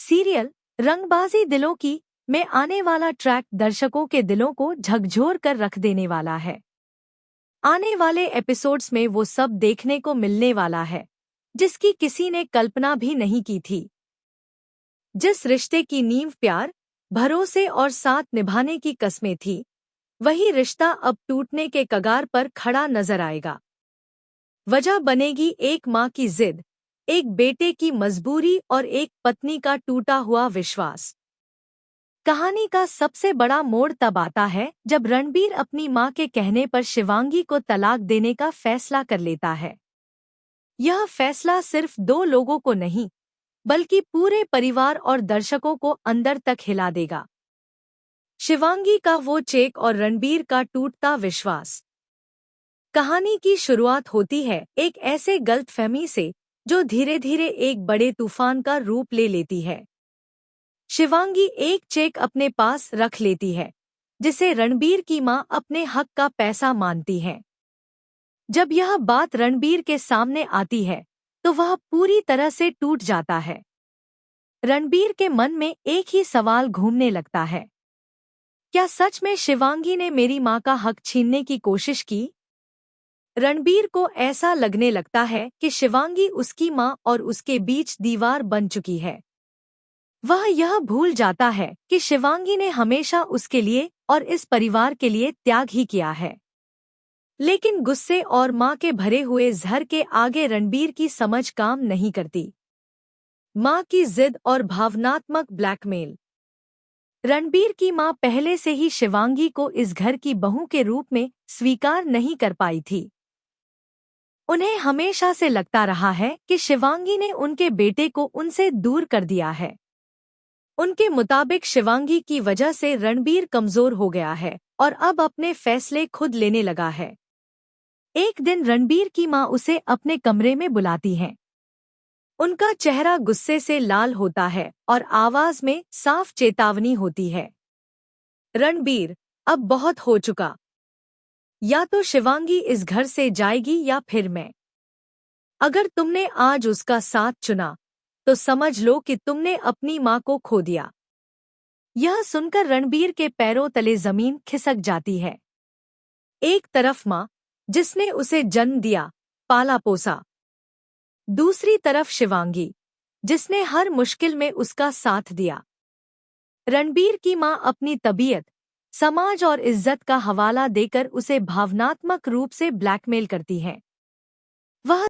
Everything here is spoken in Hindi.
सीरियल रंगबाजी दिलों की में आने वाला ट्रैक दर्शकों के दिलों को झकझोर कर रख देने वाला है। आने वाले एपिसोड्स में वो सब देखने को मिलने वाला है जिसकी किसी ने कल्पना भी नहीं की थी। जिस रिश्ते की नींव प्यार, भरोसे और साथ निभाने की कस्में थी, वही रिश्ता अब टूटने के कगार पर खड़ा नजर आएगा। वजह बनेगी एक माँ की जिद, एक बेटे की मजबूरी और एक पत्नी का टूटा हुआ विश्वास। कहानी का सबसे बड़ा मोड़ तब आता है जब रणबीर अपनी मां के कहने पर शिवांगी को तलाक देने का फैसला कर लेता है। यह फैसला सिर्फ दो लोगों को नहीं, बल्कि पूरे परिवार और दर्शकों को अंदर तक हिला देगा। शिवांगी का वो चेक और रणबीर का टूटता विश्वास। कहानी की शुरुआत होती है एक ऐसे गलतफहमी से जो धीरे धीरे एक बड़े तूफान का रूप ले लेती है। शिवांगी एक चेक अपने पास रख लेती है जिसे रणबीर की मां अपने हक का पैसा मानती है। जब यह बात रणबीर के सामने आती है तो वह पूरी तरह से टूट जाता है। रणबीर के मन में एक ही सवाल घूमने लगता है, क्या सच में शिवांगी ने मेरी मां का हक छीनने की कोशिश की? रणबीर को ऐसा लगने लगता है कि शिवांगी उसकी मां और उसके बीच दीवार बन चुकी है। वह यह भूल जाता है कि शिवांगी ने हमेशा उसके लिए और इस परिवार के लिए त्याग ही किया है। लेकिन गुस्से और मां के भरे हुए ज़हर के आगे रणबीर की समझ काम नहीं करती। मां की जिद और भावनात्मक ब्लैकमेल। रणबीर की मां पहले से ही शिवांगी को इस घर की बहू के रूप में स्वीकार नहीं कर पाई थी। उन्हें हमेशा से लगता रहा है कि शिवांगी ने उनके बेटे को उनसे दूर कर दिया है। उनके मुताबिक शिवांगी की वजह से रणबीर कमजोर हो गया है और अब अपने फैसले खुद लेने लगा है। एक दिन रणबीर की मां उसे अपने कमरे में बुलाती हैं। उनका चेहरा गुस्से से लाल होता है और आवाज में साफ चेतावनी होती है। रणबीर, अब बहुत हो चुका। या तो शिवांगी इस घर से जाएगी या फिर मैं। अगर तुमने आज उसका साथ चुना तो समझ लो कि तुमने अपनी मां को खो दिया। यह सुनकर रणबीर के पैरों तले जमीन खिसक जाती है। एक तरफ मां, जिसने उसे जन्म दिया, पाला पोसा। दूसरी तरफ शिवांगी, जिसने हर मुश्किल में उसका साथ दिया। रणबीर की मां अपनी तबीयत, समाज और इज्जत का हवाला देकर उसे भावनात्मक रूप से ब्लैकमेल करती है। वह